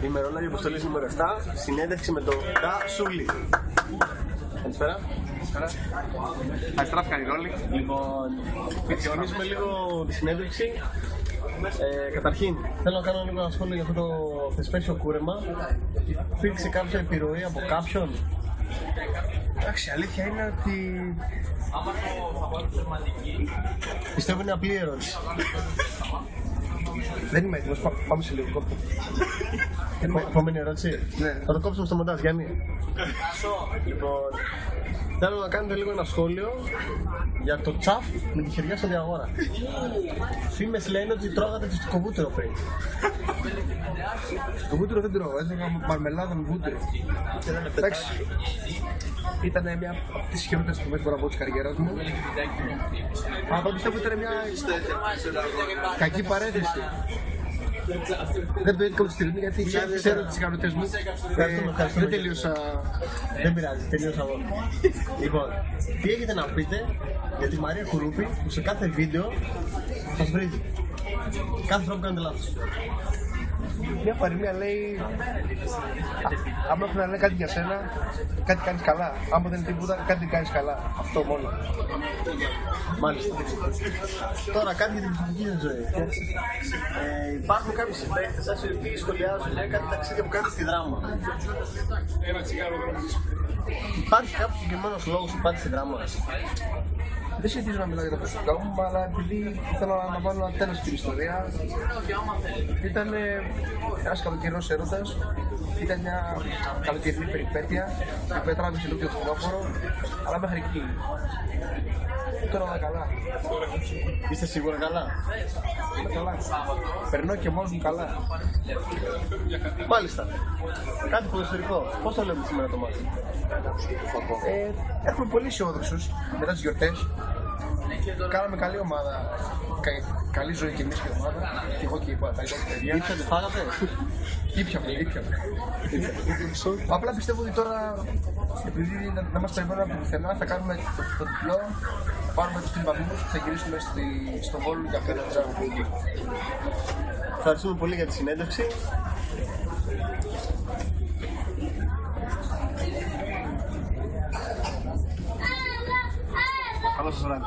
Ημερολόγιο αποστολής νούμερο 7, συνέντευξη με τον Σούλη. Καλησπέρα. Αστράφηκαν οι ρόλοι. Λοιπόν, θα ξεκινήσουμε λίγο τη συνέντευξη. Καταρχήν, θέλω να κάνω λίγο ένα σχόλιο για αυτό το θεσπέσιο κούρεμα. Υπήρξε κάποια επιρροή από κάποιον? Εντάξει, η αλήθεια είναι ότι Πιστεύω είναι απλή ερώτηση. δεν είμαι έτοιμος. Πάμε σε λίγο κόφτο. Επόμενη ερώτηση. Ναι. Θα το κόψουμε στο μοντάζ, Γιάννη. Λοιπόν, θέλω να κάνετε λίγο ένα σχόλιο για το τσαφ με τη χεριά στο διαγόρα. Φήμες λένε ότι τρώγατε το κοβούτυρο πριν. Το βούτυρο δεν τρώω, έτρωγα μαρμελάδα με βούτυρο. Εντάξει, ήταν μια από τις χειρότερες στιγμές που μπορώ να πω της καριέρας μου. Αλλά πιστεύω ότι ήταν μια κακή παρένθεση. Δεν το έδικα από τη στιγμή γιατί ξέρω τις ικανότητες μου. Δεν τελείωσα. Δεν πειράζει, τελείωσα εγώ. Λοιπόν, τι έχετε να πείτε για τη Μαρία Κουρούπη που σε κάθε βίντεο σας βρίζει? Κάθε φορά που κάνετε λάθος. Μια παροιμία λέει: άμα έχουν να λένε κάτι για σένα, κάτι κάνεις καλά. Άμα δεν είναι τίποτα, κάτι κάνεις καλά. Αυτό μόνο. Μάλιστα. Τώρα κάτι για την προσωπική σας ζωή. Υπάρχουν κάποιοι συμπαίκτες σας οι οποίοι σχολιάζουν κάτι ταξίδια που κάνετε στη Δράμα. Υπάρχει κάποιος συγκεκριμένος λόγος που πάτε στη Δράμα? Δεν συνηθίζω να μιλάω για τα προσωπικά μου, αλλά επειδή θέλω να βάλω ένα τέλος στην ιστορία. Ήταν ένας καλοκαιρινός έρωτας, ήταν μια καλοκαιρινή περιπέτεια που τράβηξε λίγο το φθινόφορο, αλλά μέχρι εκεί. Τώρα όλα καλά. Είστε σίγουρα καλά? Είμαι καλά. Περνώ και μόνος μου καλά. Μάλιστα. Κάτι ποδοσφαιρικό. Πώς το λέμε σήμερα το μάτι? Έχουμε πολύ αισιόδοξους μετά τις γιορτές. Κάναμε καλή ομάδα. Καλή ζωή και εμείς και η ομάδα. Και εγώ και η παιδιά. Ήπιατε, φάγατε? Ήπιαμε. Απλά πιστεύω ότι τώρα, επειδή δεν μας περιμένουν από πουθενά, θα κάνουμε το διπλό. Θα πάρουμε τους 3 βαθμούς και θα γυρίσουμε στο Βόλο για πέρα της Αγωγή. Ευχαριστούμε πολύ για τη συνέντευξη. Καλό σας βράδυ.